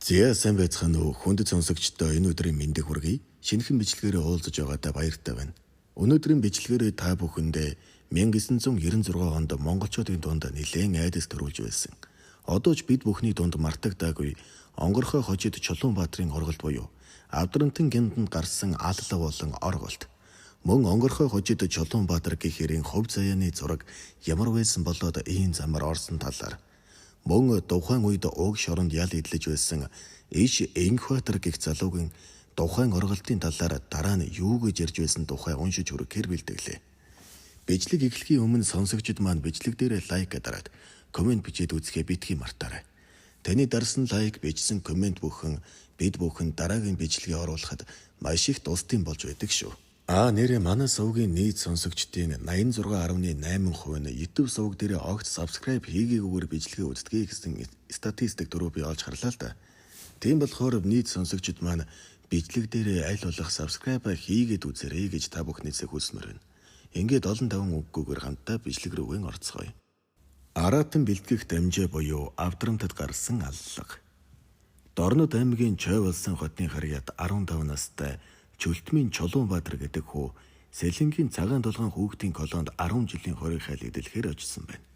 Зя сайн байцгаана уу хүндэт сонсогчдоо энэ өдрийн мэндийг хүргэе. Шинэхэн бичлэгээр уулзаж байгаадаа баяртай байна. Өнөөдрийн бичлэгээр та бүхэндээ 1996 онд монголчуудын дунд нэлээд айдас төрүүлж байсан. Одоо ч бид бүхний дунд мартагдаагүй онгорхой хожид Чулуунбаатарын орголт буюу Авдрантын гиндэнд гарсан алла болон орголт. Мөн онгорхой хожид Чулуунбаатар гэхэрийн хувь заяаны зураг ямар байсан болоод ийм замаар орсон талаар мөн тухайн үед уг шоронд ял идэлж байсан иш Энхбаатар гэх залуугийн тухайн орголтын талаар дараа нь юу гэж ярьж байсан тухай уншиж хүрэхээр бэлтгэлээ. Бичлэг эхлэхийн өмнө сонсогчид маань бичлэг дээр лайк дараад комент бичээд үзэхээ битгий мартаарай. Таны дарсан лайк бичсэн комент бүхэн бид бүхэн дараагийн бичлэгээ оруулахад маш их тусдын болж байдаг шүү. Нэрээ манай сувгийн нийт сонсогчдын 86.8% нь YouTube сувг дээр огт subscribe хийгээгүйгээр бичлэгээ үздэг гэсэн статистик дөрөв би олж харлаа л да. Тийм болохоор нийт сонсогчид маань бичлэг дээр аль болох subscribe хийгээд үзээрэй гэж та бүхнээсээ хүсмээр байна. Ингээд олон даван үггүйгээр хамтдаа бичлэг рүүгээ орцгоё. Аратан бэлтгэх дамжаа буюу Авдрантад гарсан аллага. Дорнод аймгийн Чой болсон хотын харьяат 15 настай Чөлтмийн Чулуунбаатар гэдэг хүү Сэлэнгийн цагаан толгойн хүүхдийн колонд 10 жилийн хориг хайл идэлхээр очсон байна.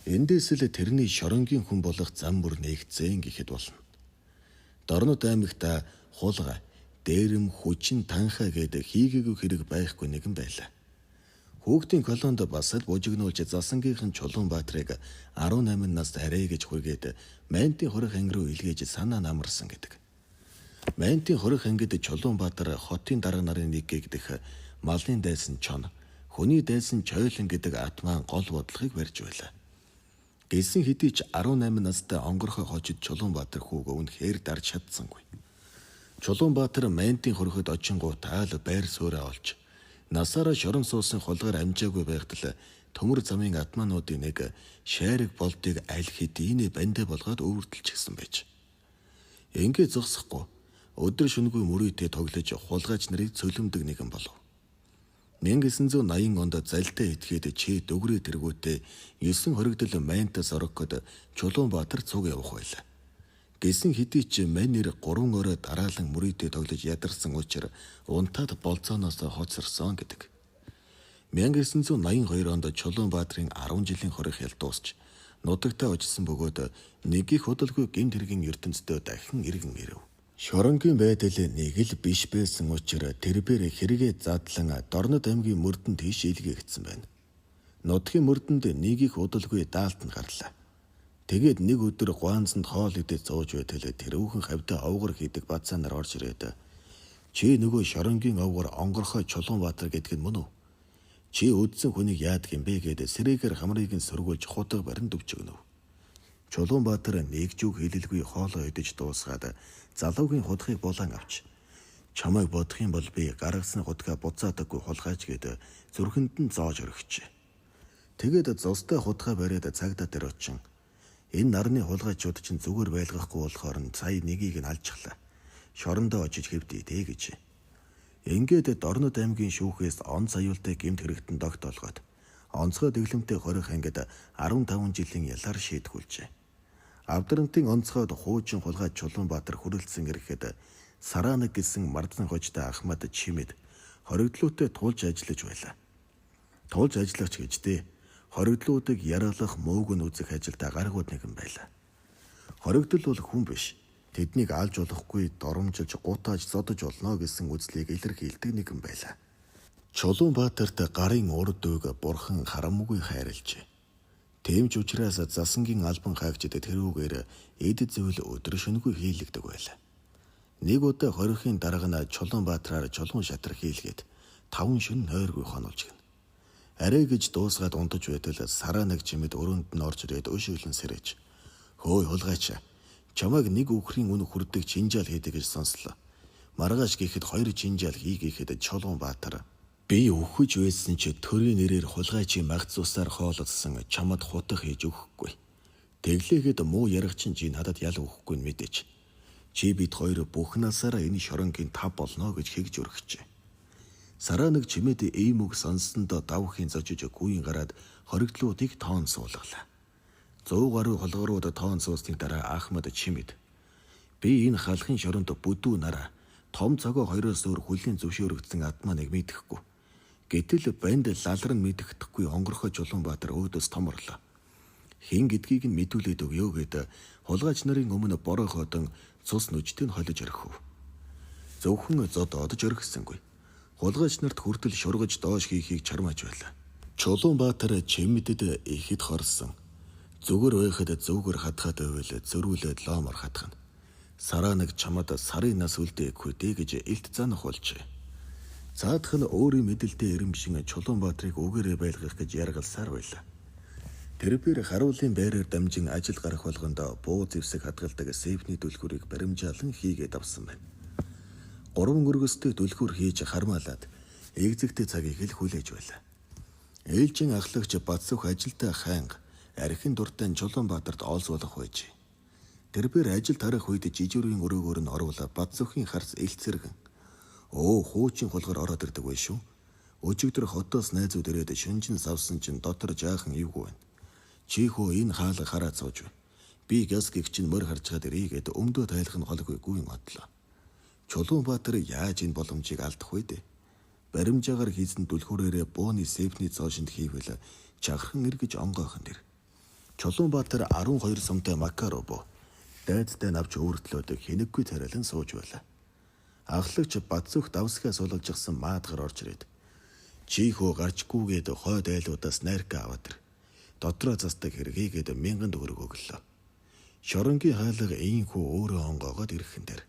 Эндээс л тэрний шоронгийн хүн болох зам бүр нэгцэн гэхэд болно. Дорнод аймагт хулга, дээрэм, хүчин, танхаа гэдэг хийгээгүй хэрэг байхгүй нэгэн байлаа. Хүүхдийн колонд бас л бужигнуулж засангийнхан Чулуунбаатарыг 18 наст арай гэж хүргээд Майнтын хориг анги руу илгээж санаа намарсан гэдэг. Майнтын хориг ангид Чулуунбаатар хотын дарга нарын нэг гэгдэх малын дайсан Чон, хүний дайсан Чойлон гэдэг атман гол бодлогыг барьж байлаа. Гэлсэн хэдий ч 18 настай онгорхой хожид Чулуунбаатар хүүг үнэхээр дарж чадсангүй. Чулуунбаатар Майнтын хоригод очингуу таал байр суурь олж насаараа шорон суусан хулгаар амжаагүй байхдал төмөр замын атмануудын нэг шайрэг болдыг аль хэдийн бандэ болгоод өвөрдөлчихсэн байж. Ингээд зогсохгүй өдөр шөнөгүй мөрөөдөө тоглож хулгайч нарыг цөлмдөг нэгэн болов. 1980 онд залтай этгээд чи дөгрөө тэргүүтээ 9 хоригдол Майнтаас ороход Чулуунбаатар цуг явах байлаа. Гэсэн хэдий ч мань нэр 3 орой дараалан мөрөөдөө тоглож ядарсан учраас унтаад болцооноос хоцорсон гэдэг. 1982 онд Чулуунбаатарын 10 жилийн хориг хял дуусч нутагтаа очсон бөгөөд нэг их худалгүй гэмт хэргийн ертөнцийн дахин иргэн ирэв. Шоронгийн байдал нэг л биш байсан учраас тэрбээр хэрэгээ задлан Дорнод аймгийн мөрдөнд тийш илгээгдсэн байна. Нутгийн мөрдөнд нэг их удалгүй даалт нь гарлаа. Тэгээд нэг өдөр гуанзанд хоол идэж зууж байтал тэрүүхэн хавьда овгор хийдэг бацаа нар орж ирээд чи нөгөө шоронгийн овгор онгорхой Чулуунбаатар гэдэг нь мөн үү? Чи үдсэн хүнийг яадаг юм бэ гэдэг сэрээгээр хамрыг нь сөргүүлж хутга барин дөвчгөнөв. Чулуунбаатар нэг зүг хэлэлгүй хоолоо идэж дуусгаад залуугийн хутгийг булан авч чамайг бодох юм бол би гаргасан хутгаа буцаадаггүй хулгайч гэдэг зүрхэнд нь зоож өргөчээ. Тэгээд зостой хутгаа бариад цагдаа дээр очин энэ нарны хулгайчууд чинь зүгээр байлгахгүй болохоор сая нэгийг нь алжчихлаа. Шорондоо очиж хэвдээ гэж. Ингээд Дорнод аймгийн шүүхээс он саюултай гэмт хэрэгтэн догт олгоод онцгой дэглэмтэй хорих ангид 15 жилийн ялаар шийдгүүлжээ. Авдрантын онцгойд хуучин хулгай Чулуунбаатар хүрэлцэн ирэхэд Саранаг гэсэн мардсан хожтой Ахмад чимэд хоригдлуутай тулж ажиллаж байлаа. Тулж ажиллагч гэжтэй хоригдлуудыг яраалах мууг нь үзэх ажилдаа гаргууд нэгэн байлаа. Хоригдл бол хүн биш. Тэднийг алж болохгүй, доромжилж, гутааж, зодож болно гэсэн үзлийг илэрхийлдэг нэгэн байлаа. Чулуунбаатарт гарын урд үйг бурхан харамгүй хайрлжээ. Тийм ч учраас засангийн албан хаагчид тэрүүгээр эд зүйл өдөр шөнөгүй хийлэгдэг байлаа. Нэг удаа хорихын дарга нь Чулуунбаатараар чулуун шатар хийлгээд 5 шөнө нойргүй хонолж гин. Арай гэж дуусгаад унтаж байтал Саранаг чимэд өрөөнд нь орж ирээд өшөглөн сэрэж хөөй хулгайч чамайг нэг үхрийн үн хүрдэг чинжаал хийдэг гэж сонслоо. Маргааш гэхэд 2 чинжаал хийгээхэд Чулуунбаатар би өхөж байсан чи төрийн нэрээр хулгайчийн магцуусаар хоололсон чамд хутах хийж өгөхгүй. Тэглээгээд муу ярах чинь чи надад ял өгөхгүй мэдээч. Чи бид хоёр бүх насаараа энэ шоронгийн тав болно гэж хэгж өргөчээ. Саранаг чимээд ийм үг сонссондоо давхын зожиж гүйн гараад хоригдлуудыг тоон суулгалаа. 100 гаруй холгорууд тоон суусны дараа Ахмад чимэд Би энэ халахын шоронд бүдүү нараа том цагоо хоёроос өөр хүлийн зөвшөөрөгдсөн адманыг мэдэхгүй. Гэтэл банд лалран мэддэхгүй онгорхой Чулуунбаатар өөдөөс том орлоо. Хин гэдгийг нь мэдүүлээд өгөө гэд хулгайч нарын өмнө боройхоодон цус нүжтийг холиж орхив. Зөвхөн зодоод орхисонгүй. Хулгайч нарт хүртэл шургаж доош хийхийг чармааж байлаа. Чулуунбаатар чимэдэд ихэд хорсон. Зүгээр байхад зөвгөр хатгаад байвал зөрүүлээд лоомор хатгана. Сараа нэг чамд сарын нас үлдээхгүй гэж илт занах болжээ. Цаадах нь өөрийн мэдэлтэй ирэмшин Чулуунбаатрыг үгээрээ байлгах гэж яргалсаар байлаа. Тэрээр харуулын байраар дамжин ажил гарах болгонд буу зэвсэг хадгалдаг сэвний дүлхүүрийг баримжаалан хийгээд авсан байна. 3 өргөстэй дүлхүүр хийж хармаалаад эгзэгтэй цагийг л хүлээж байлаа. Ээлжин ахлагч Бацүх ажилдаа хаанга архин дуртай Чулуунбаатарт олзуулах байжээ. Тэрээр ажил тарах үед жижүүрийн өрөөгөөр нь орвол Бацүхийн харс элцэргэн. Хуучин хулгар ороод ирдэг бай шүү. Өчигдөр хотоос найзууд ирээд шүнжин савсан чинь дотор жаахан ивгүй байна. Чи хөө энэ хаалга хараад сууж бай. Би гясгийг чинь мөр харж чад ирээгээд өмдөө тайлах нь холгүй гүйн одлоо. Чулуунбаатар яаж энэ боломжийг алдах вэ дээ? Баримжаагаар хийсэн дүлхүүрээрээ бууны сэвний цоошинд хийвэл чахран эргэж онгойхон дэр. Чулуунбаатар 12 сумтай Макаробо дайдтай навч өөртлөөд хэнэггүй тариалан сууж байлаа. Ахлагч Бацүх давсгаас суулгажсан маадгар орж ирээд чи хөө гарчгүйгээд хойд айлуудаас найрка аваад ир. Дотроо застаг хэрэггээд 1000 төгрөг өглөө. Шоронгийн хаалга ийхүү өөрөө онгоогоод ирэхэн дээр.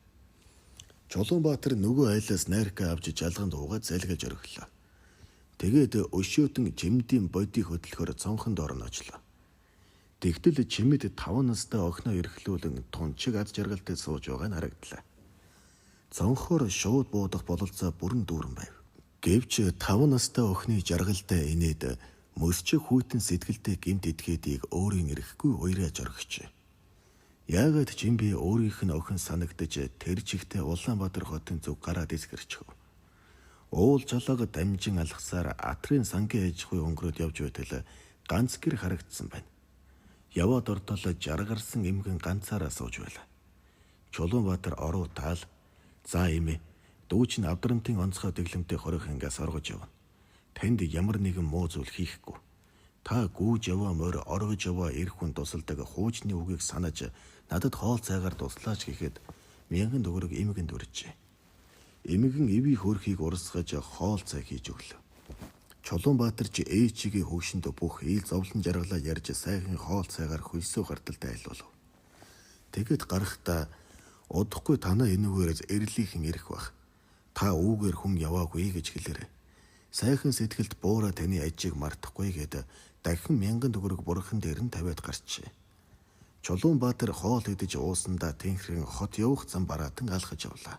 Чулуунбаатар нөгөө айлаас найрка авч жалганд уугаад залгаж орхилоо. Тэгээд өшөөтөн жимдийн бодийг хөдөлгөөр цонхонд орноочлоо. Тэгтэл чимэд 5 настай охиноо эрхлүүлэн тунчиг ад жаргалтай сууж байгаа нь харагдлаа. Цонхоор шууд буудах бололцоо бүрэн дүүрэн байв. Гэвч 5 настай охины жаргалтай инээд мөсчөг хүйтэн сэтгэлтэй гимт этгээдийг өөрийн эрэхгүй уйраж орхижээ. Яагаад Жимби өөрийнх нь охин санагдаж тэр чигтээ Улаанбаатар хотын зүг гараад эсгэрчв. Уул жолоог дамжин алхасаар атрын сангийн аж ахуй өнгөрөөд явж байтал ганц гэр харагдсан байна. Яваад ортол жаргарсан эмгэн ганцаараа сууж байлаа. Чулуунбаатар оруу таал за эмээ дүүч нь авдрантын онцгой дэглэмтэй хорих ингээс оргож явна. Танд ямар нэгэн муу зүйл хийхгүй. Та гүүж яваа морь оргож яваа эр хүн тусалдаг хуучны үгийг санаж надад хоол цайгаар туслаач гэхэд 1000 төгрөг эмгэнд өржээ. Эмгэн эвий хөрхийг урсгаж хоол цай хийж өглөө. Чулуунбаатар ч ээжигийн хөвшөнд бүх ил зовлон жаргалаа ярьж сайхан хоол цайгаар хөлсөө харталтай айлуулв. Тэгэд гарахдаа удахгүй танаа энүүгээрээс эрлийнхэн ирэх бах. Та үүгээр хүн яваагүй гэж хэлээрэй. Сайхан сэтгэлд буура таны ажийг мартахгүй гэд дахин 1000 төгрөг бурхан дээр нь тавиад гарчээ. Чулуунбаатар хоол идэж уусандаа тэнхрэн хот явах зам бараатан алхаж явлаа.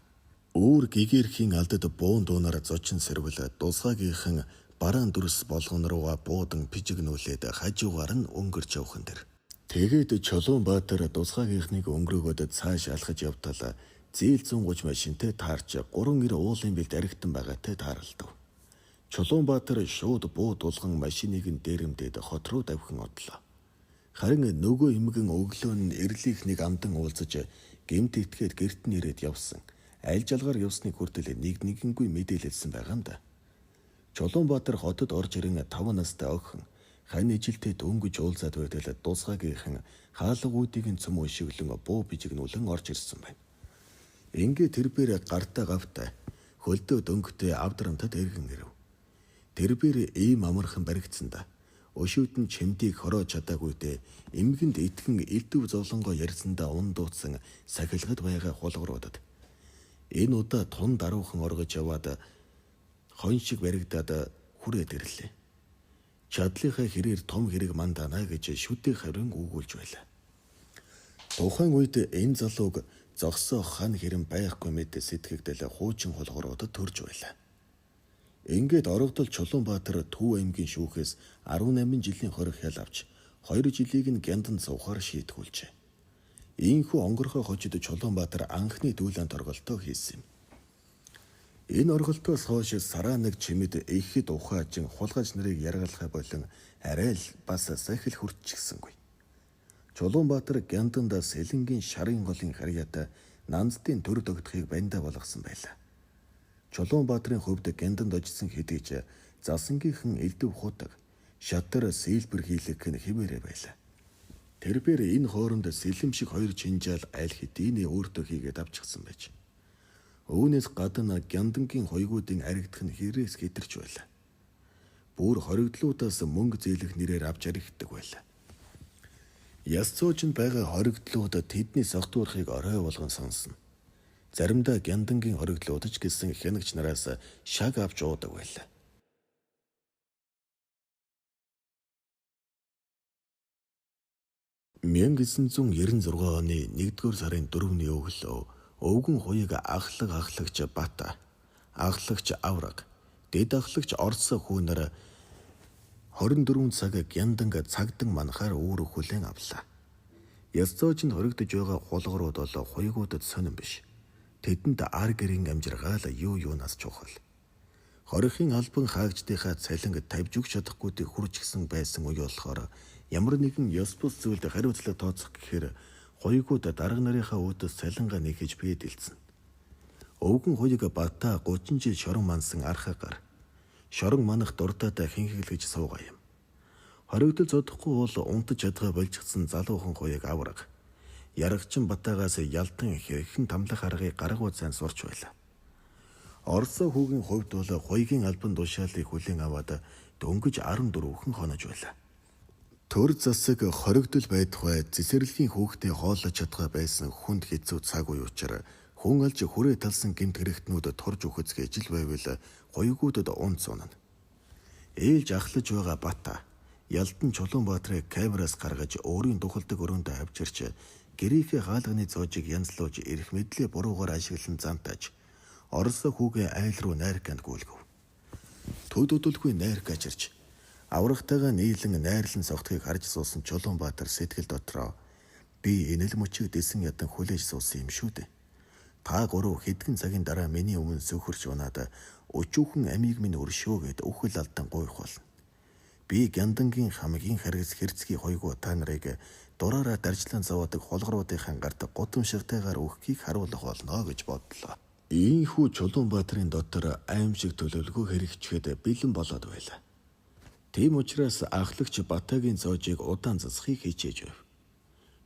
Үүр гэгэрхийн алдад буун дуунаар зочин сэрвэл дусгаагийнхан бараан дүрс болгон руугаа буудан пижигнүүлээд хажуугаар нь өнгөрч явхан дэр. Тэгээд Чулуунбаатар дусгаагийнхныг өнгөрөөгөөд цааш алхаж явтал зээл 130 машинтай таарч 3 эр уулын бэлд аригтан байгаатай тааралдав. Чулуунбаатар шууд буу дулган машиныг нь дээрэмдээд хот руу давхин одлоо. Харин нөгөө эмгэн өглөө нь эрлийнхнийг амдан уулзаж гэмт итгээд гэрт нь ирээд явсан. Аль жалгаар явсныг хүртэл нэгнгүй мэдээлэлсэн байгаа юм да. Чулуунбаатар хотод орж ирэн 5 настай охин хань ижилтэй дөнгөж уулзаад байтал дусгаагийнхан хаалгуудыг нь цөм өшөглөн буу бижигнүүлэн орж ирсэн байна. Ингээ тэрбээр гартаа гавтай хөлдөө дөнгөтэй авдрамтад эргэн ирэв. Тэрбээр ийм амархан баригдсан да. Өшөөд нь чимдийг хороо чадаагүйдээ эмгэнд итгэн элдв зовлонгоо ярьсандаа ун дуудсан сахилгад байгаа хулгууруудад. Энэ удаа тун даруухан оргож яваад хон шиг баригдаад хүрээд ирлээ. Чадлынхаа хэрээр том хэрэг мандана гэж шүдээ харин үгүүлж байлаа. Тухайн үед энэ залууг зогсоо хан хэрэм байхгүй мэд сэтгэгдэл хуучин хулгууруудад төрж байлаа. Ингээд орогдол Чулуунбаатар Төв аймгийн шүүхээс 18 жилийн хориг хял авч 2 жилийг нь гянданд сувахаар шийтгүүлжээ. Ийхүү онгорхой хожид Чулуунбаатар анхны дүүлэнт орголтоо хийсэн юм. Энэ орголтоос хойш сараа нэг чимэд ихэд ухаажин хулгайч нарыг яргалахаа болон арай л бас сахил хүртчихсэнгүй. Чулуунбаатар гянданда сэлэнгийн шарын голын харьяата Нанздын төр догдохыг бандаа болгосон байлаа. Чулуунбаатарын хувьд гянданд очсон хэдий ч засангийнхан элдв худаг шатар сэлбэр хийлгэх нь хിവэрэ байлаа. Тэрээр энэ хооронд сэлэм шиг хоёр чинжаал аль хэдийн өөртөө хийгээд авчихсан байж. Үүнээс гадна гяндангийн хойгуудын аригдах нь хэрээс хэтэрч байлаа. Бүр хоригдлуудаас мөнгө зээлэх нэрээр авч аригддаг байлаа. Яс цоочнд байгаа хоригдлууд тэдний согтуурхыг орой болгон сонсно. Заримдаа гяндангийн хоригдлууд ч гэсэн хянагч нараас шаг авч уудаг байлаа. 1996 оны 1-р сарын 4-ний өглөө өвгөн хуйг ахлагч Бата, ахлагч Авраг, дэд ахлагч Орос хүүнэр 24 цаг гянданг цагдан манахаар үүрэг хүлээн авлаа. Яс цоочнд хоригдож байгаа хулгарууд бол хуйгуудад сонирн биш. Тэдэнд аргэрийн амжиргаал юунаас чухал. Хорихын албан хаагчдынхаа цалинг тавьж өгч чадахгүйд хүрч гисэн байсан үе болохоор ямар нэгэн ёс бус зүйлд хариуцлага тооцох гэхээр хуйгууд дарга нарынхаа үүдээс цалингаа нэхэж бийдэлцэн. Өвгөн хуйг Бата 30 жил шорон мансан архагаар шорон манах дуртаатай хинхиглэж суугаа юм. Хоригдол зодохгүй бол унтаж чадгаа болжгдсан залуухан хуйг Авраг ярагчин Батагаас ялтан хэрхэн тамлах аргыг гаргуу цайн сурч байлаа. Орос хүүгийн хувьд бол хуйгийн албан тушаалыг хүлээн аваад дөнгөж 14 хонож байлаа. Төр засаг хоригдол байдгай цэцэрлэгийн хүүхдээ хооллож чадгаа байсан хүнд хэцүү цаг үе учраас хүн алж хүрээ талсан гэмт хэрэгтнүүд турж өгөхөцгээж л байвал хуйгуудад унц унана. Ээлж ахлаж байгаа Бата Ялдан Чулуунбаатрыг камераас гаргаж өөрийн тухалдаг өрөөндөө авчирч гэрийнхээ хаалганы цоожийг янзлуулж ирэх мэдлээ буруугаар ашиглан зантаж Орос хүүгээ айл руу найрканд гүйлгэв. Төдөлгүй найрк ажирч аврагтайгаа нийлэн найрлан согтхыг харж суусан Чулуунбаатар сэтгэл дотроо би энэл мөчийг дэсэн ядан хүлээж суусан юм шүү дээ. Та гурав хэдхэн цагийн дараа миний өмнө сөхөрч унаад өчүүхэн амийг минь өршөө гэд өхөл алдан гуйх болно. Би гяндангийн хамгийн харгас хэрцгий хойгоо та нарыг дураараа даржлан зовоодаг хулгаруудынхаа гарт гудамшигтайгаар өгөхийг харуулах болно гэж бодлоо. Ийхүү Чулуунбаатарын дотор аимшиг төлөвлөгөө хэрэгжихэд бэлэн болоод байлаа. Тийм учраас ахлагч Батагийн цоожийг удаан засахыг хичээж байв.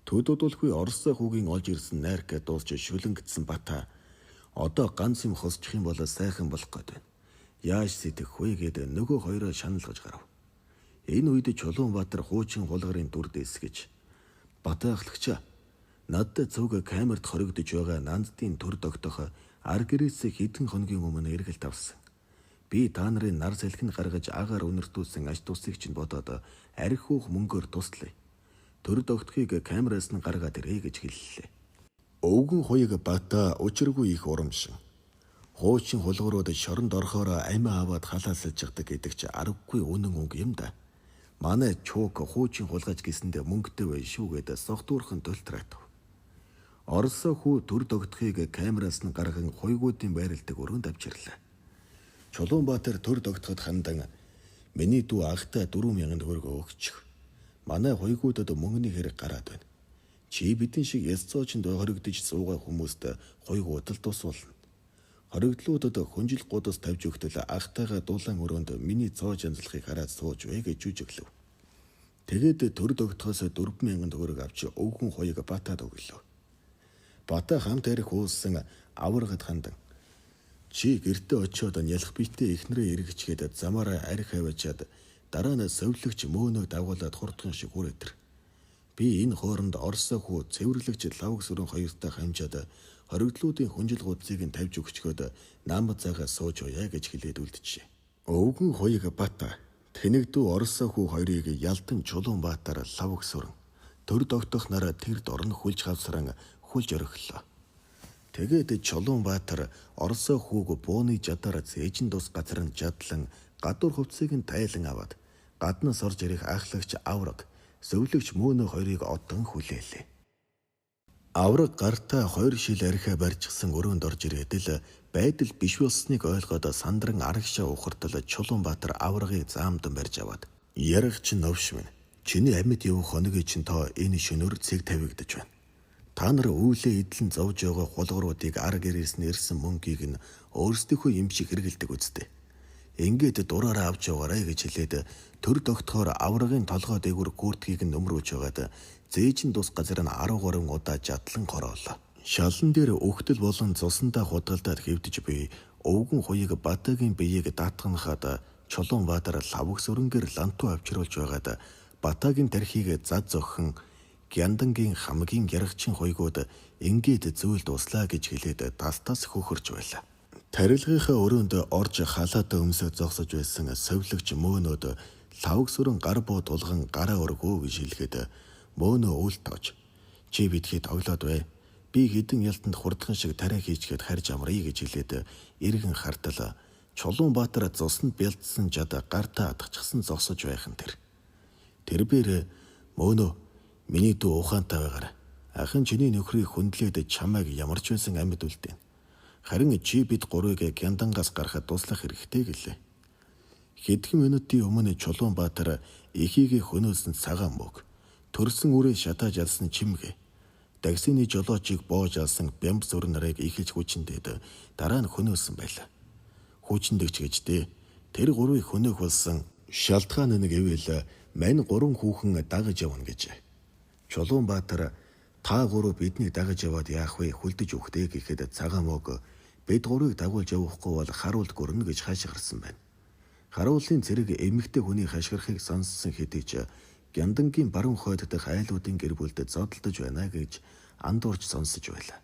Төдөлгүй Орос хүүгийн олж ирсэн найрк дуусч шүлэнгдсэн Бата одоо ганц юм хосчих юм бол сайхан болох гээд байна. Яаж сэтгэх вэ гэд нөгөө хоёроо шаналгаж гарав. Энэ үед Чулуунбаатар хуучин хулгарын дүр дэсгэж Бата ахлагч надад цуг камерт хоригдож байгаа нанддын төр догтох аргэрээс хэдэн хоногийн өмнө эргэлт авсан. Би та нарын нар салхинд гаргаж агаар үнэртүүлсэн аж тусыг чинь бодоод архиух мөнгөөр туслая. Төр догтхыг камераас нь гаргаад ирээ гэж хэллээ. Өвгөн хуйг Бата учиргүй их урамшин. Хуучин хулгуурууд шоронд орохоор амиа аваад халаасалж чаддаг гэдэг чи аргагүй үнэн өнгө юм да. Манай чуук хуучин хулгайч гэсэндээ мөнгөтэй бай шүү гэдэг согтуурхан төлтраатав. Орос хүү төр догтхыг камераас нь гарган хуйгуудын байралдаг өрөөнд авчирлаа. Чулуунбаатар төр догтоход хандан миний дүү агтаа 4,000 төгрөг өгчих. Манай хуйгуудад мөнгөний хэрэг гараад байна. Чи бидэн шиг яс цоочнд хоригдож суугаа хүмүүст хуйгууд л тусуулна. Хоригдлуудад хүнжил гудас тавьж өгтөл агтайгаа дулаан өрөөнд миний цоож янзлахыг хараад сууж вэ гэж жүжиглэв. Тэгээд төр догтохоос 4,000 төгрөг авч өвгөн хуйг Батад өглөө. Бата хамт арих уулсан аврагад хандан чи гэртээ очиод нялх биетэй эхнэрээ эргэчгээд замаараа арих хаваачаад дараа нь совлогч мөөнөө дагуулад хурдхан шиг хүрээдэр. Би энэ хооронд Орос хүү цэвэрлэгч лавг сүрэн хоёртой хамжаад хоригдлуудын хүнжил гудсыг нь тавьж өгчгөөд нам цагаа сууж уяа гэж хэлээд үлджээ. Өвгөн хуйг Бата тэнэгдүү Орос хүү хоёрыг Ялдан Чулуунбаатар лавг сүрэн төр догтох нараа тэр дорн хүлж хавсран хүлж орхилоо. Тэгээд Чулуунбаатар Орос хүүг бууны жадаар зээжин тус газар нь жадлан гадуур хувцсыг нь тайлан аваад гаднаас орж ирэх ахлагч Авраг зөвлөгч мөөнө хоёрыг одон хүлээлээ. Авраг гартаа 2 шил архиа барьчихсан өрөөнд орж ирээд л байдал биш болсныг ойлгоод сандран арагшаа ухартал Чулуунбаатар Аврагыг заамдан барьж аваад ярах чинь новш минь чиний амьд явах хоногийн чинь тоо энэ шөнөөр цэг тавигдаж байна. Та нар үүлээ идэлн зовж байгаа хулгаруудыг ар гэрээс нь ирсэн мөнгийг нь өөрсдийнхөө юм шиг хэрэгэлдэг үсттэй. Ингээд дураараа авч яваарай гэж хэлээд төр догтохоор аврагын толгой дээгүр куртгийг нь нөмрүүлж байгаад зээжин тус газар нь 13 удаа жадлан хороолоо. Шалан дээр өгтөл болон цусандаа худалдаад хэвдэж буй өвгөн хуйг Батагийн биеийг даатганахад Чулуунбаатар лавг сүрэнгээр лантуу авчруулж байгаад Батагийн тархийг зад зохин Гяндангийн хамгийн ярагчин хуйгууд ингээд зүйл дуслаа гэж хэлээд тастас хөхөрч байлаа. Тарилгынхаа өрөөнд орж халаатаа өмсөж зогсож байсан совлогч мөөнөд лавг сүрэн гар буу тулган гараа өргөө гэж хэлгээд мөөнөө үл тоож чи бидхий тоглоод бай. Би хэдэн ялтанд хурдхан шиг тариа хийчгээд харж амръя гэж хэлээд эргэн хартал Чулуунбаатар цуснд бэлдсэн жад гартаа атгчихсан зогсож байхан тэр бээр мөөнөө миний дүү ухаантай байгаарай. Ахын чиний нөхрийг хүндлээд чамайг ямарч байсан амьд үлдээн. Харин чи бид гурвыг Гяндангаас гарахад туслах хэрэгтэй гэлээ. Хэдхэн минутын өмнө Чулуунбаатар эхийг хөнөөсөн цагаан мөг, төрсөн үрээ шатааж алсан чимгээ, дагсины жолоочийг боож алсан бямб зүр нарыг ихэлж хүчнээд дараа нь хөнөөсөн байлаа. Хүчндэгч гэжтэй тэр гурвыг хөнөөх болсон шалтгаан нэг ивэл мань 3 хүүхэн дагаж явна гэж. Чулуунбаатар та гурав биднийг дагаж яваад яах вэ хүлдэж өгдөө гэхэд цагаан мөг бид гурвыг дагуулж явахгүй бол харуулт гөрнө гэж хашгирсан байна. Харуулын цэрэг эмэгтэй хүний хашгирахыг сонссон хэдий ч Гяндангийн баруун хойд дах айлуудын гэр бүлд зодтолдож байна гэж андуурч сонсож байлаа.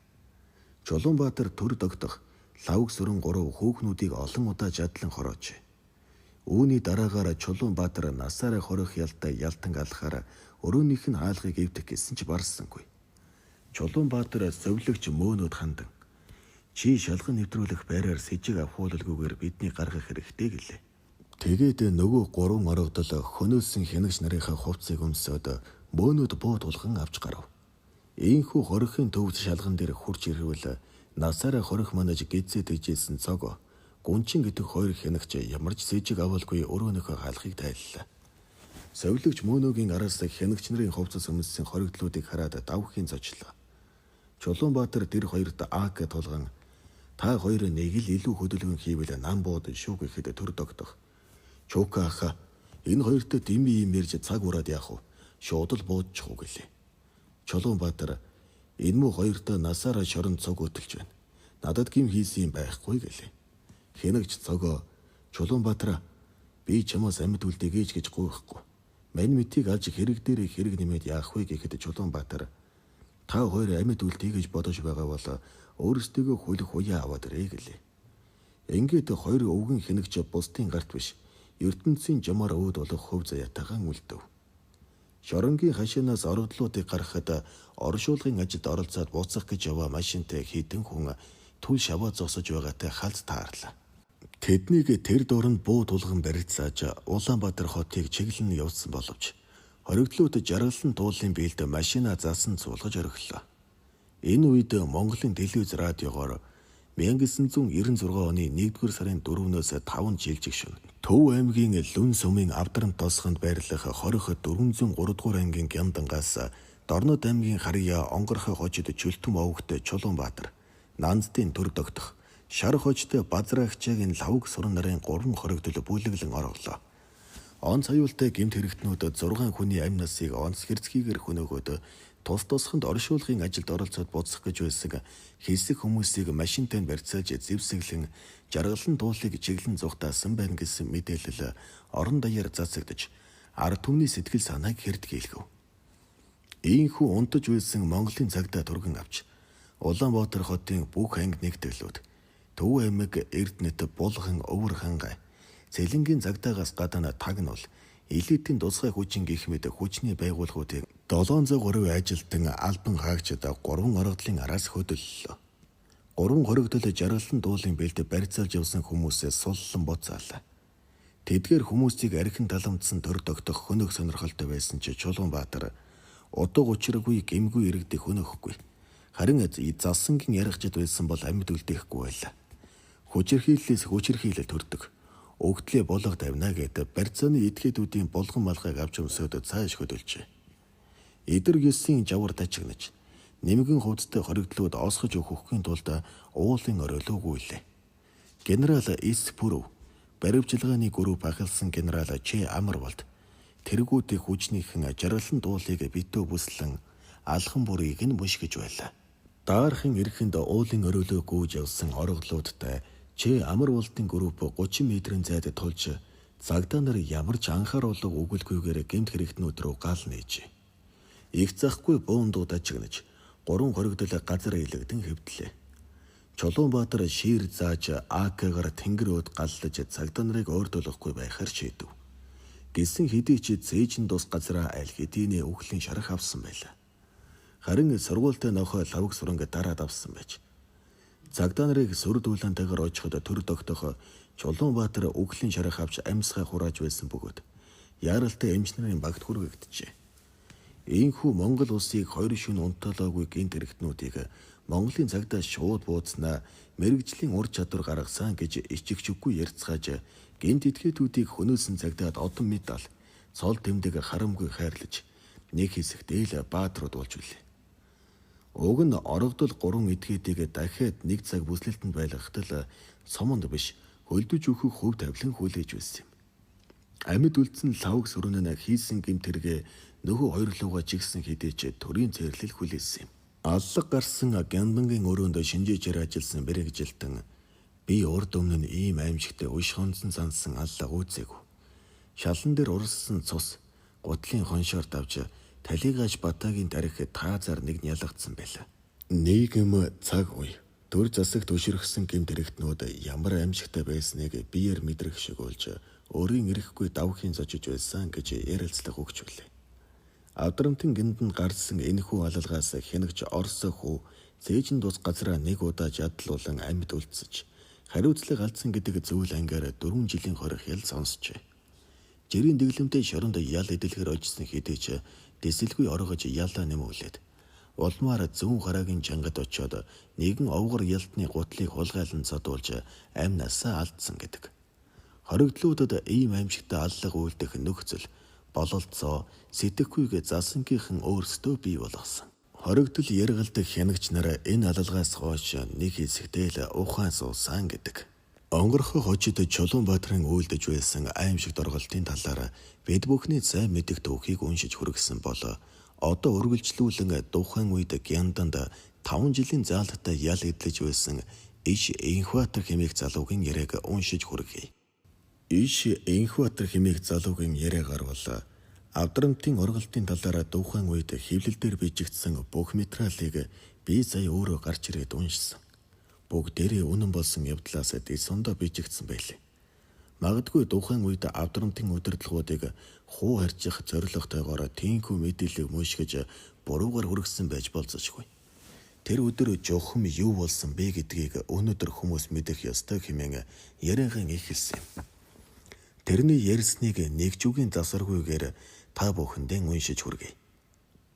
Чулуунбаатар төр догдох лавг сүрэн 3 хүүхнүүдийг олон удаа жадлан хороож. Үүний дараагаар Чулуунбаатар насаараа хорих ялтай ялтан алхахаар өрөөнийх нь хаалгыг эвдэх гэсэн ч барссангүй. Чулуунбаатар совлогч мөөнөд хандан чи шалган нэвтрүүлэх байраар сэжиг авахуулалгүйгээр бидний гаргах хэрэгтэй гэлээ. Тэгээд нөгөө 3 орогдол хөнөөсөн хянагч нарынхаа хувцсыг өмсөд мөөнөд буу тулган авч гарав. Ийхүү хорихын төвд шалган дээр хурж ирвэл насаараа хорих манаж гизээд ижсэн цог гүнчин гэдэг 2 хянагч ямарч сэжиг авалгүй өрөөнийхөө хаалхыг тайллаа. Совлогч мөөнөгийн араас хянагч нарын хувцас өмссөн хоригдлуудыг хараад давхын зочлоо. Чулуунбаатар тэр хоёрт АК тулган та хоёр нэг л илүү хөдөлгөөн хийвэл нам бууд шүү гэхэд төр догдох. Чуука аха энэ хоёрт дими юм ярьж цаг ураад яах вэ? Шууд л буудчих уу гэлээ. Чулуунбаатар энэ муу хоёрт насаараа шорон цог өтөлж байна. Надад гим хийсэн юм байхгүй гэлээ. Хянагч цогоо Чулуунбаатар би чамаас амьд үлдээгэж гэж гуйхгүй. Мань мэтийг алж хэрэг дээр хэрэг нэмээд яах вэ гэхэд Чулуунбаатар та хоёр амьд үлдээгэж бодож байгаа бол өөрсдөө хүлэх уяа аваад ирээ гэлээ. Ингээд 2 өвгөн хянагч бусдын гарт биш ертөнцийн жамаар өөд болох хөв заяатайгаан үлдэв. Шоронгийн хашаанаас орогдлуудыг гаргахад оршуулгын ажилд оролцоод буцах гэж яваа машинтай хідэн хүн түл шаваа зогсож байгаатай халз таарлаа. Тэднийг тэр дуранд буу тулган баригдсааж Улаанбаатар хотыг чиглэн явсан боловч хоригдлууд жаргалан туулын биелд машина заасан цуулгаж орхилоо. Энэ үед Монголын телевиз радиогоор 1996 оны 1-р сарын 4-өөс 5 жилжиг шөнө Төв аймгийн Лүн сумын Авдран тосгонд байрлах хорих 403 дугаар ангийн Гяндангаас Дорнод аймгийн Харьяа онгорхой хожид чөлтөм овогт Чулуунбаатар Нандтын төр догдох шар хожид Базраагчаагийн лавг суран нарын 3 хоригдол бүлэглэн орлоо. Он цаюултай гэмт хэрэгтнүүд 6 хүний амь насыг онц хэрцгийгээр хөнөөгөөд тус тусханд оршуулгын ажилд оролцоод буцах гэж байсан хэсэг хүмүүсийг машинтай барьцааж зэвсэглэн жаргалан дуулыг чиглэн зугтаасан байна гэсэн мэдээлэл орон даяар цацагдж ард түмний сэтгэл санааг хэрдгийлгэв. Ийхүү унтаж байсан Монголын цагдаа турган авч Улаанбаатар хотын бүх анги нэгтгэлүүд Төв аймаг Эрдэнэт Булхан Өвөр хангай Цэлэнгийн цагдаагаас гадна тагнуул элитийн тусгай хүчин гэх мэт хүчний байгууллагуудыг 703 ажилтан албан хаагчид 3 орогдлын араас хөдөллөө. 3 хоригдол жаргалан дуулын бэлд барьцаалж явсан хүмүүсээс суллан буцаалаа. Тэдгээр хүмүүсийг архин таламдсан төр догдох хөнөөх сонирхолтой байсан ч Чулуунбаатар удаа учиргүй гэмгүй иргэдийг хөнөөхгүй. Харин засангийн яргачд байсан бол амьд үлдээхгүй байлаа. Хүчирхийллээс хүчирхийлэл төрдөг. Өгдлээ болго тавина гэдэг барьцааны этгээдүүдийн булган малгайг авч өмсөд цааш хөдөлжээ. Эдэр ёсын жавар тачигнаж Нэмгэн хувцастай хоригдлууд осгож өгөхийн тулд уулын оройлоогүй лээ. Генерал Испүрв, баривчилгааны групп ахилсан генерал Ч. Амарвалд тэргүүтийн хүчнийхэн жаргалан дуулыг битүү бүслэн алхан бүрийг нь мушгиж байлаа. Даархан эрхэнд уулын оройлоо гүйж явсан оргилуудтай Ч. Амарвалдын групп 30 метрийн зайд тулж цагдаа нар ямар ч анхааруулга өгүүлгүйгээр гэмт хэрэгтнүүд рүү гал нээжээ. Их захгүй буундууд ажигнаж 3 хоригдол газар илэгдэн хэвдлээ. Чулуунбаатар шиир зааж АК-гаар тэнгэр өд галлаж цагдаа нарыг ойртуулахгүй байхаар шийдэв. Гэсэн хэдий ч цээжин тус газараа аль хэдийнэ үхлийн шарах авсан байлаа. Харин сургуультай нохой лавг суранг дараад авсан байж. Цагдаа нарыг сүрдүүлэнтэйгээр очиход төр тогтох Чулуунбаатар үхлийн шарах авч амьсгай хурааж байсан бөгөөд яаралтай эмчнэрийн багт хүргэгдэжээ. Ийхүү Монгол улсыг 2 шөнө унтаалаагүй гинт хэрэгтнүүдийг Монголын цагдаа шууд бууцнаа мэрэгжлийн ур чадвар гаргасан гэж ичигчгүй ярьцгааж гинт этгээдүүдийг хөнөөсөн цагдаад одон медаль цол тэмдэг харамгүй хайрлаж нэг хэсэгтэй л баатрууд болж үлээ. Уг нь орогдол 3 этгээдийг дахиад нэг цаг бүслэлтэнд байлгахтал сомонд биш хөлдөж өгөх хөв тавилан хүлээж байсан юм. Амьд үлдсэн лавг сүрэн нь хийсэн гэмт хэрэгэ нөхөө хоёрлууга жигсэн хэдэж төрийн цэрлэл хүлээсэн юм. Аллаг гарсан Гяндангийн өрөөнд шинжээчээр ажилласан мэрэгжилтэн би урд өмнө нь ийм аимшигтай уш хонсон сансан аллаг үүсээгүй. Шалан дээр урссан цус гутлын хоншоор давж талигааж батагийн тарих таазаар нэг ялгдсан байлаа. Нийгэм цаг үе төр засагт өшөргсөн гэмт хэрэгтнүүд ямар аимшигтай байсныг биеэр мэдрэх шиг болж өөрийн ирэхгүй давхын зожиж байсан гэж ярилцлага өгч үлээ. Авдрамтын гиндэнд гарсан энэхүү алалгаас хянагч Орос хүү цээжин тус газараа нэг удаа жадлуулан амьд үлдсэж хариуцлага алдсан гэдэг зөвл ангиар 4 жилийн хорих ял сонсчээ. Жирийн дэглэмтэй шоронд ял эдэлгэр очсон хэдий ч дэсэлгүй оргож ялаа нэмүүлээд улмаар зүүн хараагийн чангад очиод нэгэн овгор ялтны гутлыг хулгайлан цодуулж амнасаа алдсан гэдэг. Хоригдлуудад ийм аимшигтай аллах үйлдэх нөхцөл бололцоо сэтгэхүйг засангийнхан өөрсдөө бий болгосон. Хоригдол яргалдаг хянагч нар энэ алалгаас хойш нэг хэсэгтэй л ухаан суусан гэдэг. Онгорхой хожид Чулуунбаатарын үйлдэж байсан аимшигт орголтын талаар бид бүхний сайн мэдих түүхийг уншиж хүргэсэн бол одоо үргэлжлүүлэн тухайн үед Гянданд 5 жилийн заалттай ял эдлэж байсан Иш Инхбаатар хэмээх залуугийн яриаг уншиж хүргэе. Иш Инхбаатар хэмээх залуугийн яриагаар бол Авдрамтын орголтын талаар тухайн үед хэвлэл дээр бичигдсэн бүх материалыг би сая өөрөө гарч ирээд уншсан. Бүгдээрээ үнэн болсон явдлаас дэсондоо бичигдсэн байлээ. Магадгүй тухайн үед Авдрамтын удирдлагуудыг хуу харьцах зорилготойгоор тийхүү мэдээлэл мушгиж буруугаар хүргэсэн байж болзошгүй. Тэр өдөр жохом юу болсон бэ гэдгийг өнөөдөр хүмүүс мэдэх ёстой хэмээн яриагаан ихэлсэн. Тэрний ярьсныг нэг жүгийн засваргүйгээр та бүхэндээ уншиж хүргэе.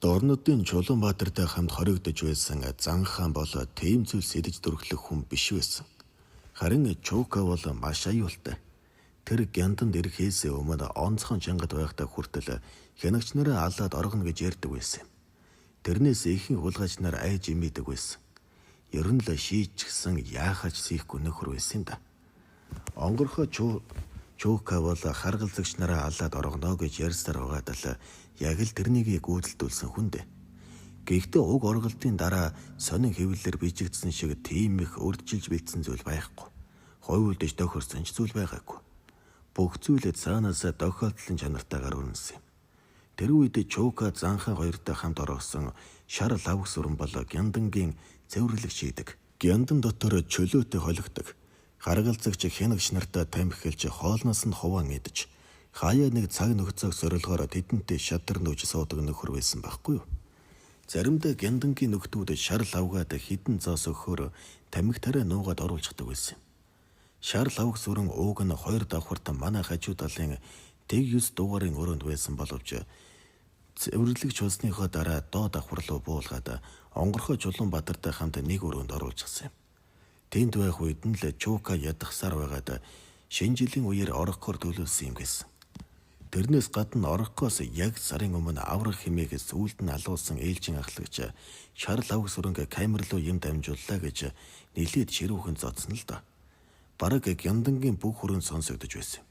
Дорнодын Чулуунбаатартай хамт хоригдож байсан Зан хаан бол тийм зүйл сэдэж дөрөхлөх хүн биш байсан. Харин Чуука бол маш аюултай. Тэр Гянданд ирэхээс өмнө онцгой чангад байхдаа хүртэл хянагч нараа алаад оргоно гэж ярьдаг байсан. Тэрнээс ихэнх хулгайч нар айж имийдэг байсан. Ер нь л шийдчихсэн яахаач сийхгүй нөхөр байсан да. Онгорхой Чуука бол харгалзагч нараа алаад оргоно гэж ярьсаар байгаад л яг л тэрнийг гүйдэлтүүлсэн хүн дээ. Гэхдээ уг орголтын дараа сонин хэвлэлээр бичигдсэн шиг тийм их урдчилж бэлдсэн зүйл байхгүй. Хойволдож тохирсон ч зүйл байгаагүй. Бүх зүйл цаанаас тохиолдлын чанартаагаар өрнөсөн юм. Тэр үед Чуука Зан хаан хоёртой хамт ороосон шар лавг сүрэн бол Гяндангийн цэвэрлэг шийдэг. Гяндан дотор чөлөөтэй холигдог. Харгалзагч хянагч нартай тамхилж хоолноос нь хуваан идэж хаяа нэг цаг нөхцөг сорилгоор тэдэнтэй шадар нүүж суудаг нөхөр байсан байхгүй юу? Заримдаа Гяндангийн нөхдүүд шар лавгаад хідэн зоос өгөхөөр тамхитараа нуугаад оруулчихдаг байсан. Шар лавг сүрэн ууг нь 2 давхарт манай хажуу талын тэг 9 дугаарын өрөөнд байсан боловч цэвэрлэгч болсныхоо дараа доо давхар руу буулгаад онгорхой Чулуунбаатартай хамт нэг өрөөнд оруулчихсан юм. Тэнд байх үед нь л Чуука ядахсаар байгаад шинэ жилийн үеэр орохоор төлөвлөсөн юм гэсэн. Тэрнээс гадна орохгоос яг сарын өмнө аврах хэмээх сүүлд нь алуулсан ээлжийн ахлагч Шарл авг сүрэнг камер руу юм дамжууллаа гэж нилээд ширүүхэн зодсон л доо. Бараг гяндангийн бүх хүрэн сонсогдож байсан.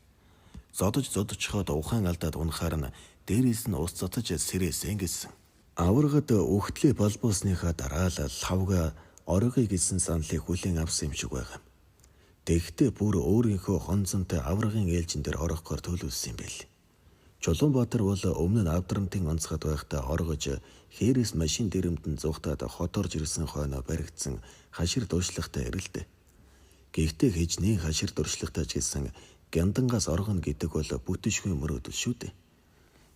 Зодож ухаан алдаад унахаар нь дээрээс нь ус цотож сэрээсэн гэсэн. Аврагад өгтлээ болбоосныхаа дараа л лавга оргыг гисэн саналыг хүлээн авсан юм шиг байгаа. Тэгэхдээ бүр өөрийнхөө хонцонтой аврагын ээлжин дээр орохгоор төлөвлөсөн юм байл. Чулуунбаатар бол өмнө нь авдрантын онцгод байхдаа оргож хээрээс машин дэрэмдэн зугтаад хотоорж ирсэн хойноо баригдсан хашир дуршлагтай ирэлдэ. Гэхдээ хижнийн хашир дуршлагтай ч гэсэн гяндангаас оргоно гэдэг бол бүтэншгүй мөрөөдөл шүү дээ.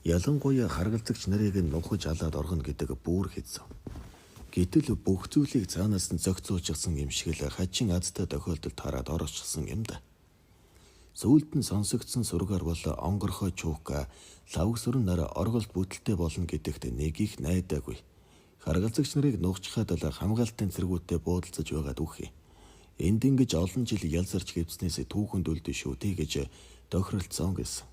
Ялангуяа харгалзагч нарыг нухаж алаад оргоно гэдэг бүр хэцүү. Гэтэл бүх зүйлийг цаанаас нь зохицуулчихсан юм шиг л хачин азтай тохиолдолд хараад орчихсон юм да. Сүүлд нь сонсогдсон сургаар бол онгорхой чуука лавгсүрэн нараа орголт бүтэлтэй болно гэдэгт нэг их найдаагүй. Харгалзагч нарыг нухчихад л хамгаалтын цэргүүтээ буудалцаж байгаад үхээ. Энд ингэж олон жил ялзарч хэвснээс түүхэнд үлдэн шүү дээ гэж тохиролцсон гэсэн.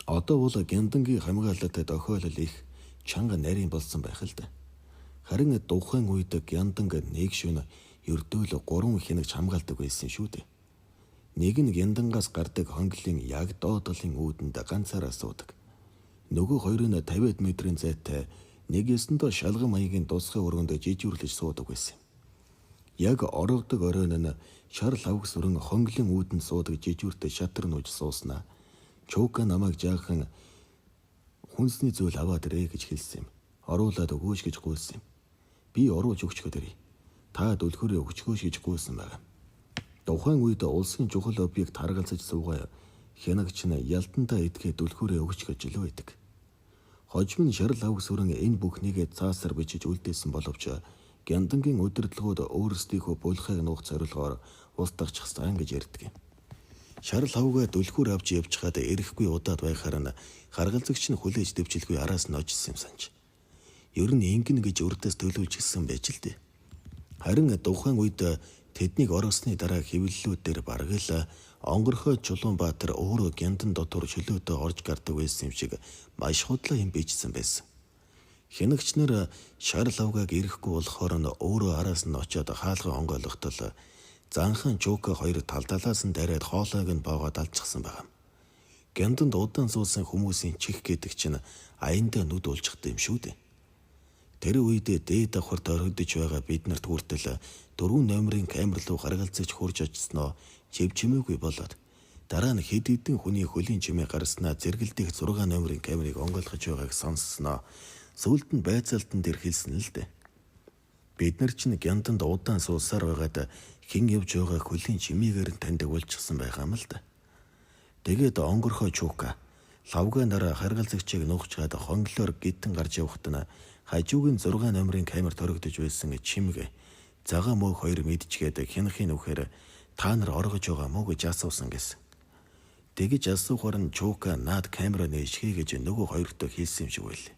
Одоо бол гяндангийн хамгаалалттай тохиолдол их чанга нарийн болсон байх л да. Харин тухайн үед гянданг нэг шөнө ердөөл 3 хянагч хамгаалдаг байсан шүү дээ. Нэг нь гяндангаас гардаг хонглын яг доотлын үүдэнд ганцаараа суудаг. Нөгөө хоёр нь 50 метрийн зайтай нэг ёсондоо шалган маягийн тусгай өргөнд жижүүрлэж суудаг байсан. Яг орогдог оройн нь Шарл авг сүрэн хонглын үүдэнд суудаг жижүүртэй шатар нууж сууснаа. Чуука намайг жаахан хүнсний зүйл аваад ирээ гэж хэлсэн юм. Оруулаад өгөөч гэж гуйсан юм. Би оруулж өгчгөө дэрий. Та дүлхүүрээ өгчгөөш гэж гуйсан байна. Тухайн үед улсын чухал объект харгалзаж суугаа хянагч нь ялтандаа идгээ дүлхүүрээ өгч гэж л байдаг. Хожим нь Шарл авг сүрэн энэ бүхнийгээ цаасар бичиж үлдээсэн боловч гяндангийн удирдлагууд өөрсдийнхөө булхайг нуух зорилгоор устгахчихсан гэж ярьдаг юм. Шарл авгаа дүлхүүр авч явж хаад эрэхгүй удаад байхаар нь харгалзагч нь хүлээж дэвжилгүй араас нь очсон юм санаж. Ер нь ингэн гэж урдаас төлөвлөж гисэн байж л дээ. Харин тухайн үед тэднийг оросны дараа хэвлэлүүд дээр бараг л онгорхой Чулуунбаатар өөрөө гяндан дотор чөлөөтэй орж гардаг байсан юм шиг маш худлаа юм бичсэн байсан. Хянагч нар Шарл авгааг ирэхгүй болохоор нь өөрөө араас нь очиод хаалга онгойлготол занхан чуука хоёр талдалаас нь дараад хоолойг нь боогоод алчихсан байна. Гянданд удаан суусан хүмүүсийн чих гэдэг чинь аяндаа нүд уулчихсан юм шүү дээ. Тэр үед дээд давхарт орогдож байгаа биднэрт хүртэл 4 номерын камер руу харгалзаж хурж очсноо чимээгүй болоод дараа нь хэд хэдэн хүний хөлийн чимээ гарснаа зэрэгэлдэх 6 номерын камерыг онгойлгож байгааг сонссноо сүүлд нь байцаалтан дээр хэлсэн л дээ. Бид нар чинь гянданд удаан суусаар байгаад хэн явж байгаа хөлийн чимээгээр нь таньдаг болчихсон байгаа юм л да. Тэгээд онгорхой чуука лавга нараа харгалзагчийг нухчаад хонглоор гидэн гарч явахт нь хажуугийн 6 номерын камер торогдож байсан чимэг цагаан мөөх хоёр мэдчихэд хянахын үхээр та нар оргож байгаа мó гэж асуусан гэсэн. Тэгэж асуухаар нь чуука наад камера нээшхий гэж нөгөө хоёртой хэлсэн юм шиг байлээ.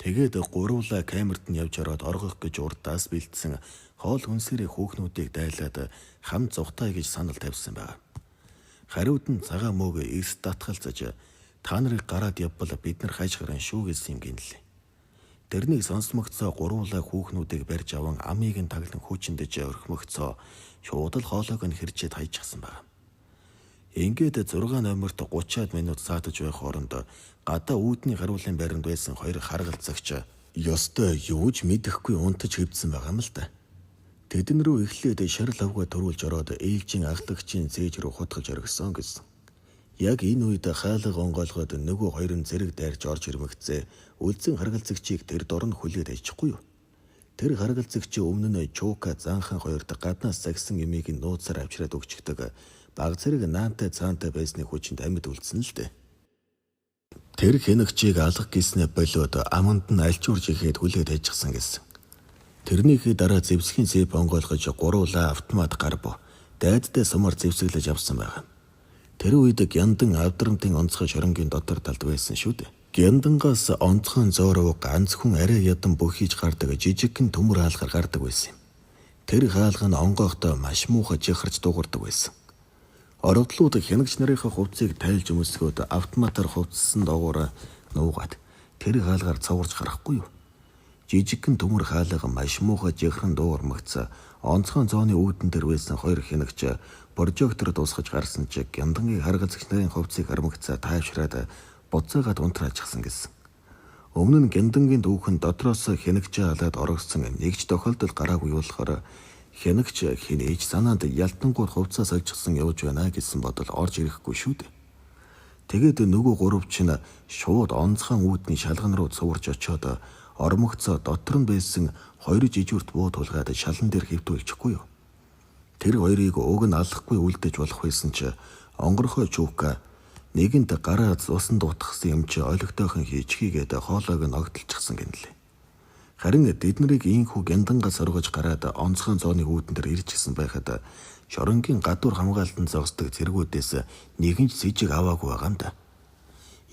Тэгээд гурвлаа камерт нь явж ороод оргох гэж урдаас бэлдсэн хоол хүнсэрийн хүүхнүүдийг дайлаад хам зугтаа гэж санал тавьсан байна. Хариуд нь цагаан мөөг эрс татгалзаж та нарыг гараад явбал бид нар хайж гарan шүү гэсэн юм гинлээ. Тэрнийг сонсмогцоо гурвлаа хүүхнүүдийг барьж аван амийг нь таглан хүүчиндэж орхимогцоо шууд л хоолойг нь хэрчээд хайчихсан байна. Ингээд 6 номерт 30-аад минут саатаж байх хооронд гадаа үүдний харуулын байранд байсан хоёр харгалзагч ёстой юу ч мэдэхгүй унтаж хэвдсэн байгаа юм л да. Тэдэн рүү эхлээд Шарл авгаа төрүүлж ороод ээлжийн ахлагчийн зээж рүү хутгаж оргисон гэсэн. Яг энэ үед хаалга онгойлгоод нөгөө хоёр нь зэрэг дайрч орж ирмэгцээ үлдсэн харгалзагчийг тэр дор нь хүлээд ажихгүй юу. Тэр харгалзагч өмнө нь чуука занхан хоёрт гаднаас загсан юмыг нууцаар авчираад өгчдөг баг зэрэг наантай цаантай байсны хүчинд амьд үлдсэн л дээ. Тэр хянагчийг алгах гэснээ болоод аманд нь альчуурж ихэд хүлээд ажигсан гэсэн. Тэрнийхээ дараа зэвсгийн зэп онгойлгож гуруулаа автомат гарбо дайдтай сумаар зэвсэглэж авсан байгаа. Тэр үед гяндан авдрантын онцгой шоронгийн дотор талд байсан шүү дээ. Гяндангаас онцгой зөөрөө ганц хүн арай ядан бүхийж гардаг жижигхэн төмөр хаалгаар гардаг байсан юм. Тэр хаалга нь онгойхтой маш муухай жихарч дуугардаг байсан. Орогдлууд хянагч нарынхаа хувцсыг тайлж өмсгөөд автоматар хувцсан доогуур нуугаад тэр хаалгаар цаварж гарахгүй юу? Жижигхэн төмөр хаалга маш муухай жихрэн дуу урмагцаа онцгой зооны үүдэн дээр байсан хоёр хянагч прожектор дуусгаж гарсан ч гяндангийн харгалзагч нарын хувцсыг хармагцаа таашраад буцаагаад унтраачихсан гэсэн. Өмнө нь гяндангийн дүүхэн дотроос хянагч халаад орогсон нэгч тохиолдол гараагүй болохоор хянагч хинээж санаанд ялтангууд хувцас сольжсон явж байна гэсэн бодол орж ирэхгүй шүү дээ. Тэгээд нөгөө гуравч нь шууд онцгой үүдний шалган руу цуурж очиод ормогцоо дотор нь байсан хоёр жижигүрт буу тулгаад шалан дээр хэвтүүлчихгүй юу? Тэр хоёрыг уг нь алахгүй үлдэж болох байсан ч онгорхой чүүка нэгэнт гараа зусан дуутгасан юм чи ойлготойхон хийчихийгээд хоолойг нь огтлчихсан гэнэлээ. Харин тэд нарыг ийхүү гяндангаа соргож гараад онцгой зооны үүдэн дээр ирчихсэн байхад шоронгийн гадуур хамгаалтанд зогсдог цэргүүдээс нэгэн ч сэжиг аваагүй байгаа юм да.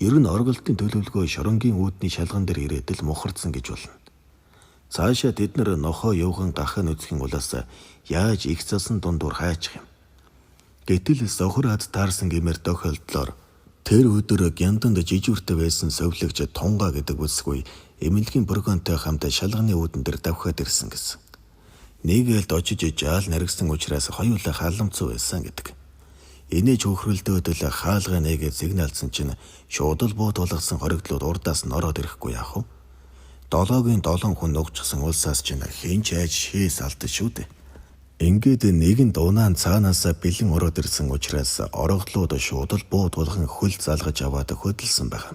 Ер нь оргилтын төлөвлөгөө шоронгийн үүдний шалган дээр ирээд л мухарцсан гэж болно. Цаашаа тэд нар нохоо явган гахаа нүцхийн улаас яаж их засан дундуур хайчих юм. Гэтэл сохор хад таарсан гэмээр тохиолдлоор тэр өдөр гянданд жижигүртэй байсан совлогч тунга гэдэг үсгүй эмнэлгийн бургонтой хамт шалганы үүдэн дээр давхаад ирсэн гэсэн. Нийгээлд очиж жаал наригсан учраас хоёулаа халамцсан байсан гэдэг. Инээж хөхрөлдөөд л хаалгаа нэгээд сигналсан чинь шууд л буу тулгасан хоригдлууд урдаас нь ороод ирэхгүй яах вэ? Долоогийн 7 хүн нугчсан улсаас чинь хинч айж шээс алдсан шүү дээ. Ингээд нэгэн дунаан цаанаасаа бэлэн ороод ирсэн учраас орогдлууд шууд л буу тулган хөл залгаж аваад хөдөлсөн байна.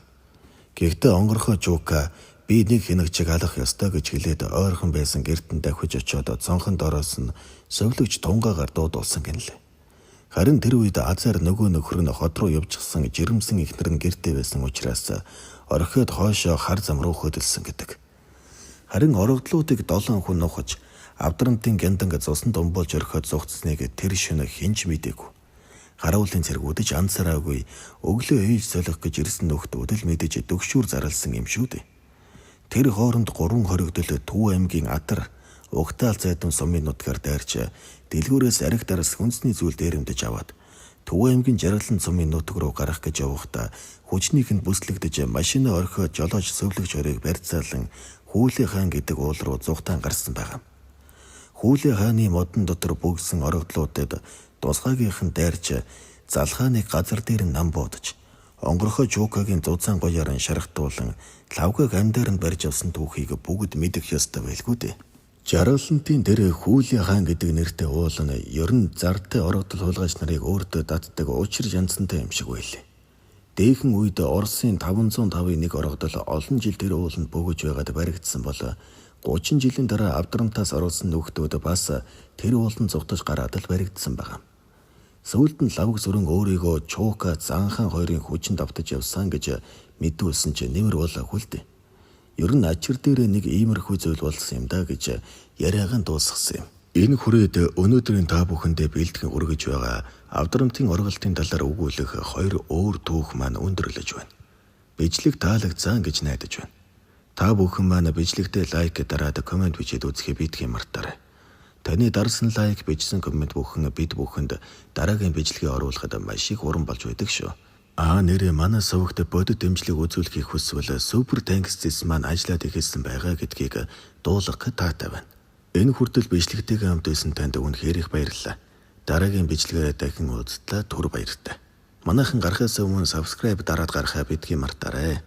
Гэхдээ онгорхой жуука би нэг хянагчиг алах ёстой гэж хэлээд ойрхон байсан гэртэн давхиж очиод цонхон дороос нь совлогч тунгаагаар дуудулсан гэнэлээ. Харин тэр үед азар нөгөө нөхөр нь хот руу явчихсан жирэмсэн ихнэр нь гэртээ байсан учраас орхиод хоошоо хар зам руу хөдөлсөн гэдэг. Харин орогдлуудыг 7 хүн нухаж авдрантын гянданг зусан думбуулж орхиод зугцсныг тэр шөнө хинч мэдээгүй. Харуулын цэргүүд ч ансараагүй өглөө ээж солих гэж ирсэн нөхдүүд л мэдэж дөгшүүр зарлсан юм шүү дээ. Тэр хооронд 3 хоригдол Төв аймгийн Атар Угтаал зайдун сумын нутгаар дайрч дэлгүүрээс ариг дарс хүнсний зүйл дээрэмдэж аваад Төв аймгийн Жаргалан сумын нутг руу гарах гэж явахдаа хүчнийхэнд бүслэгдэж машинаа орхиод жолооч сөвлөгч хорийг барьцаалан Хүүлээ хаан гэдэг уул руу зугтаан гарсан байгаа. Хүүлээ хааны модон дотор бүгсэн орогдлуудад тусгаагийнхан дайрч залхааныг газар дээр нь нам буудаж онгорхой жуукагийн зузаан гоёорын шархтуулан лавгыг амдаар нь барьж авсан түүхийг бүгд мэдэх ёстой байлгүй дээ. Жаргалантын дээр Хүүлээ хаан гэдэг нэртэй уул нь ер нь зартай орогдол хулгайч нарыг өөртөө датдаг учир янзантай юм шиг байлээ. Дээхэн үед Оросын 505-ын нэг орогдол олон жил тэр ууланд бөгөж байгаад баригдсан бол 30 жилийн дараа авдрантаас оруулсан нөхдүүд бас тэр ууланд зугтаж гараад л баригдсан байгаа. Сүүлд нь лавг сүрэн өөрийгөө Чуука Занхан хоёрын хүчинд автаж явсан гэж мэдүүлсэн чинь нэмэр болоогүй л дээ. Ер нь ачир дээр нэг иймэрхүү зүйл болсон юм да гэж яриагаан дуусгасан юм. Энэ хүрээд өнөөдрийн та бүхэндээ бэлтгэн хүргэж байгаа авдрантын оргилтын талаар өгүүлэх 2 өөр түүх маань өндөрлөж байна. Бичлэг таалагдсан гэж найдаж байна. Та бүхэн маань бичлэгтээ лайк дараад комент бичээд үзэхээ битгий мартаарай. Таны дарсан лайк бичсэн комент бүхэн бид бүхэнд дараагийн бичлэгээ оруулахад маш их урам болж байдаг шүү. Нэрээ манай сувагт бодит дэмжлэг үзүүлэхийг хүсвэл супер танкстэйс маань ажиллаад ихэлсэн байгаа гэдгийг дуулгах таатай байна. Энэ хүртэл бичлэгтэйгээ хамт байсан танд үнэхээр их баярлалаа. Дараагийн бичлэгээр дахин уулзтлаа түр баяртай. Манайхан гарахаас өмнө subscribe дараад гарахаа битгий мартаарай.